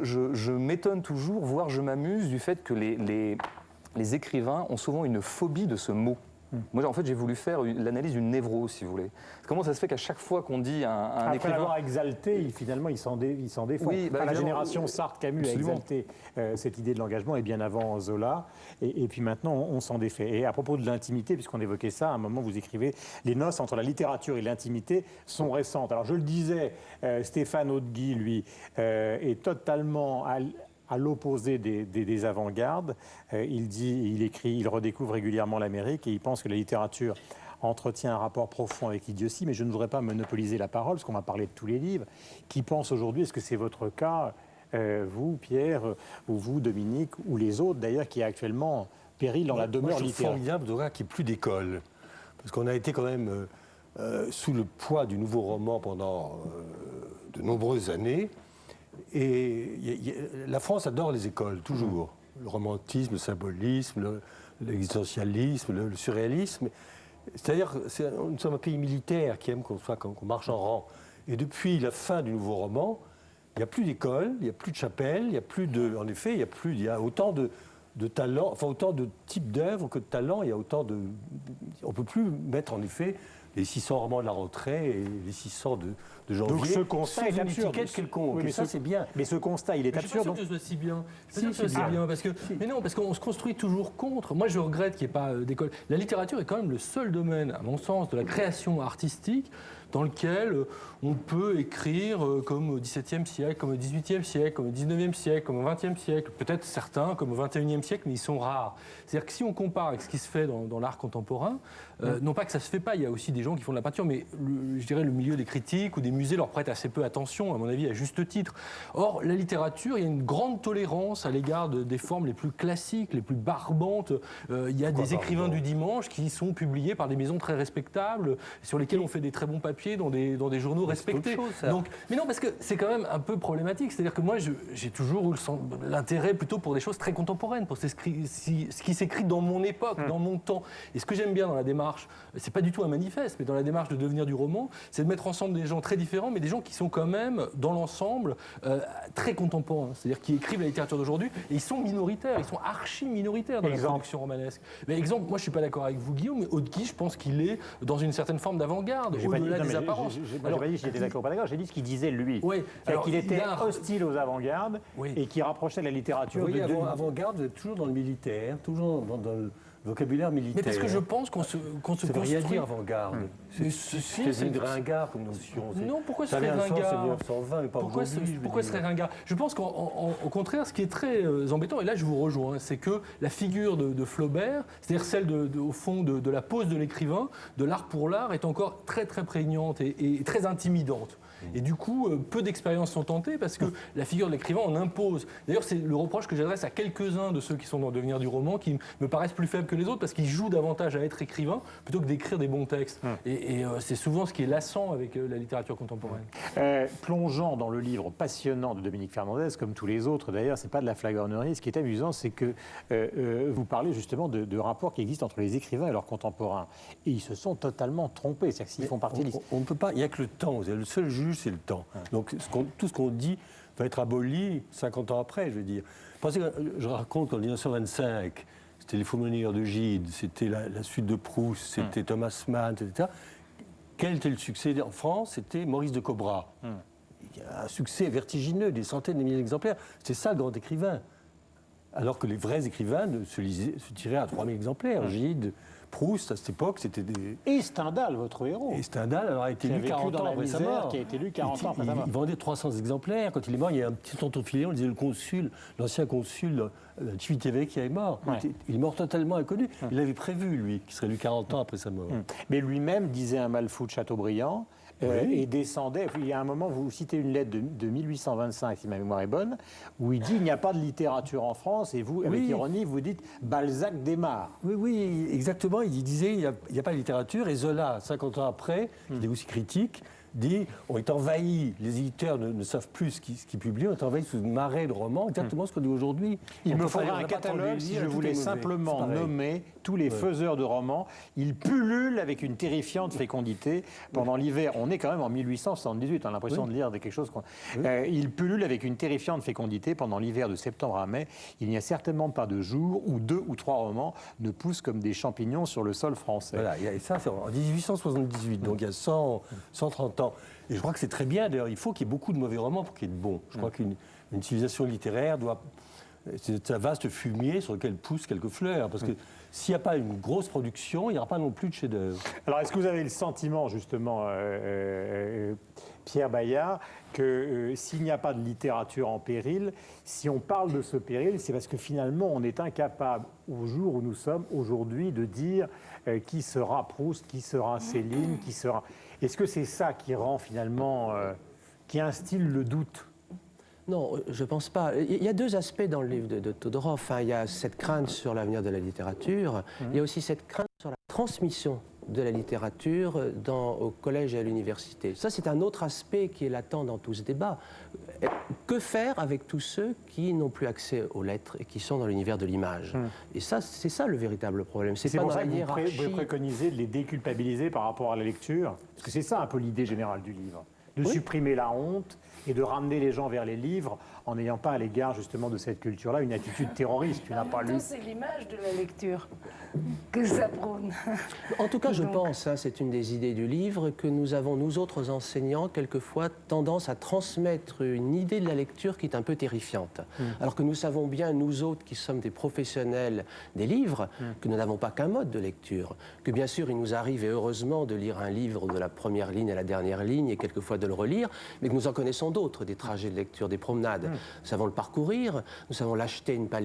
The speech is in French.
Je m'étonne toujours, voire je m'amuse du fait que les écrivains ont souvent une phobie de ce mot. Moi, en fait, j'ai voulu faire l'analyse d'une névrose, si vous voulez. Comment ça se fait qu'à chaque fois qu'on dit à un Après écrivain... l'avoir exalté, finalement, il s'en défend. Oui, la génération Sartre-Camus a exalté cette idée de l'engagement, et bien avant Zola. Et puis maintenant, on s'en défait. Et à propos de l'intimité, puisqu'on évoquait ça, à un moment, vous écrivez « Les noces entre la littérature et l'intimité sont récentes ». Alors, je le disais, Stéphane Hautguy, lui, est totalement... à l'opposé des avant-gardes. Il écrit, il redécouvre régulièrement l'Amérique et il pense que la littérature entretient un rapport profond avec l'idiotie, mais je ne voudrais pas monopoliser la parole, parce qu'on va parler de tous les livres. Qui pense aujourd'hui, est-ce que c'est votre cas, vous, Pierre, ou vous, Dominique, ou les autres, d'ailleurs, qui actuellement périllent dans la demeure littéraire? C'est formidable de voir qu'il n'y ait plus d'école, parce qu'on a été quand même sous le poids du nouveau roman pendant de nombreuses années. Et la France adore les écoles, toujours. Le romantisme, le symbolisme, l'existentialisme, le surréalisme. C'est-à-dire, nous sommes un pays militaire qui aime qu'on marche en rang. Et depuis la fin du nouveau roman, il n'y a plus d'école, il n'y a plus de chapelle, il n'y a plus de... En effet, il y a autant de talents, enfin autant de types d'œuvres que de talents, il y a autant de... On ne peut plus mettre, en effet, les 600 romans de la rentrée et les 600 de janvier. Donc ce constat est absurde. Quelconque. Oui, mais ça, c'est bien. Mais ce constat, il est absurde. Je ne suis pas sûr que ce soit si bien. Je suis pas sûr que ce soit si bien. Parce que, mais non, parce qu'on se construit toujours contre. Moi, je regrette qu'il n'y ait pas d'école. La littérature est quand même le seul domaine, à mon sens, de la création artistique dans lequel on peut écrire comme au XVIIe siècle, comme au XVIIIe siècle, comme au XIXe siècle, comme au XXe siècle, peut-être certains comme au XXIe siècle, mais ils sont rares. C'est-à-dire que si on compare avec ce qui se fait dans l'art contemporain, non pas que ça se fait pas, il y a aussi des gens qui font de la peinture, mais je dirais le milieu des critiques ou des musées leur prête assez peu attention, à mon avis, à juste titre. Or, la littérature, il y a une grande tolérance à l'égard des formes les plus classiques, les plus barbantes. Il y a des écrivains du dimanche qui sont publiés par des maisons très respectables, sur lesquelles on fait des très bons papiers dans des journaux respectés. Donc, mais non, parce que c'est quand même un peu problématique. C'est-à-dire que moi, j'ai toujours eu l'intérêt plutôt pour des choses très contemporaines, pour ce qui s'écrit dans mon époque, dans mon temps. Et ce que j'aime bien dans la démarche, c'est pas du tout un manifeste, mais dans la démarche de devenir du roman, c'est de mettre ensemble des gens très différents, mais des gens qui sont quand même, dans l'ensemble, très contemporains. C'est-à-dire qui écrivent la littérature d'aujourd'hui, et ils sont minoritaires, ils sont archi-minoritaires dans la production romanesque. Mais exemple, moi je suis pas d'accord avec vous, Guillaume, mais Hautguy, je pense qu'il est dans une certaine forme d'avant-garde, au-delà des apparences. J'ai pas dit que j'étais d'accord ou pas d'accord, j'ai dit ce qu'il disait lui. Oui, qu'il était hostile aux avant-gardes et qui rapprochait la littérature de... Avant-garde, vous êtes toujours dans le militaire, toujours dans le vocabulaire militaire. Mais parce que je pense qu'on se construit... Ça veut rien dire avant-garde. C'est une ringard comme notion. Non, pourquoi ce serait ringard? 1920 et pas aujourd'hui. Pourquoi ce serait ringard? Je pense qu'au contraire, ce qui est très embêtant, et là je vous rejoins, c'est que la figure de Flaubert, c'est-à-dire celle au fond de la pose de l'écrivain, de l'art pour l'art, est encore très très prégnante et très intimidante. Et du coup, peu d'expériences sont tentées parce que la figure de l'écrivain en impose. D'ailleurs, c'est le reproche que j'adresse à quelques-uns de ceux qui sont dans le devenir du roman, qui me paraissent plus faibles que les autres parce qu'ils jouent davantage à être écrivain plutôt que d'écrire des bons textes. Et c'est souvent ce qui est lassant avec la littérature contemporaine. Plongeant dans le livre passionnant de Dominique Fernandez, comme tous les autres d'ailleurs, c'est pas de la flagornerie. Ce qui est amusant, c'est que vous parlez justement de rapports qui existent entre les écrivains et leurs contemporains. Et ils se sont totalement trompés. C'est-à-dire s'ils font partie... On ne peut pas... Il n'y a que le temps. Le seul juge, c'est le temps. Donc tout ce qu'on dit va être aboli 50 ans après, je veux dire. Pensez que je raconte qu'en 1925, c'était les Faux-monnayeurs de Gide, c'était la suite de Proust, c'était Thomas Mann, etc. Quel était le succès en France? C'était Maurice de Cobra. Il y a un succès vertigineux, des centaines de milliers d'exemplaires. C'était ça le grand écrivain. Alors que les vrais écrivains se tiraient à 3000 exemplaires. Gide, Proust, à cette époque, c'était des... Et Stendhal, votre héros. Et Stendhal, alors, a été lu 40 ans après sa mort. Qui a été lu 40 ans après sa mort. Il vendait 300 exemplaires. Quand il est mort, il y a un petit tonton filé, on disait le consul, l'ancien consul, Civitavecchia qui est mort. Il est mort totalement inconnu. Il avait prévu, lui, qu'il serait lu 40 ans après sa mort. Mais lui-même disait un mal fou de Chateaubriand. Et descendait. Il y a un moment, vous citez une lettre de 1825, si ma mémoire est bonne, où il dit il n'y a pas de littérature en France, et vous, avec ironie, vous dites Balzac démarre. Oui, exactement. Il disait il n'y a pas de littérature, et Zola, 50 ans après, il est aussi critique, dit on est envahi, les éditeurs ne savent plus ce qu'ils publient, on est envahi sous une marée de romans, exactement ce qu'on dit aujourd'hui. Il me faudrait un catalogue si je voulais simplement nommer tous les faiseurs de romans. Ils pullulent avec une terrifiante fécondité. Pendant l'hiver, on est quand même en 1878, on a l'impression de lire quelque chose. Ils pullulent avec une terrifiante fécondité. Pendant l'hiver de septembre à mai, il n'y a certainement pas de jour où 2 ou 3 romans ne poussent comme des champignons sur le sol français. Voilà, et ça c'est en 1878, donc il y a 130 ans. Et je crois que c'est très bien, d'ailleurs, il faut qu'il y ait beaucoup de mauvais romans pour qu'il y ait de bons. Je crois qu'une civilisation littéraire doit... C'est un vaste fumier sur lequel poussent quelques fleurs, parce que s'il n'y a pas une grosse production, il n'y aura pas non plus de chef-d'œuvre. Alors, est-ce que vous avez le sentiment, justement, Pierre Bayard, que s'il n'y a pas de littérature en péril, si on parle de ce péril, c'est parce que finalement, on est incapable, au jour où nous sommes aujourd'hui, de dire qui sera Proust, qui sera Céline, qui sera... Est-ce que c'est ça qui rend finalement, qui instille le doute ? Non, je ne pense pas. Il y a 2 aspects dans le livre de Todorov. Il y a cette crainte sur l'avenir de la littérature. Il y a aussi cette crainte sur la transmission de la littérature au collège et à l'université. Ça, c'est un autre aspect qui est latent dans tout ce débat. Que faire avec tous ceux qui n'ont plus accès aux lettres et qui sont dans l'univers de l'image? Et ça, c'est ça le véritable problème. C'est pour ça que vous préconisez de les déculpabiliser par rapport à la lecture? Parce que c'est ça un peu l'idée générale du livre. De supprimer la honte et de ramener les gens vers les livres en n'ayant pas à l'égard justement de cette culture-là une attitude terroriste. Tu n'as pas lu. C'est l'image de la lecture que ça prône. En tout cas, je pense, c'est une des idées du livre, que nous avons, nous autres enseignants, quelquefois tendance à transmettre une idée de la lecture qui est un peu terrifiante. Alors que nous savons bien, nous autres qui sommes des professionnels des livres, que nous n'avons pas qu'un mode de lecture. Que bien sûr, il nous arrive, et heureusement, de lire un livre de la première ligne à la dernière ligne et quelquefois de le relire, mais que nous en connaissons d'autres, des trajets de lecture, des promenades. Nous savons le parcourir, nous savons l'acheter une page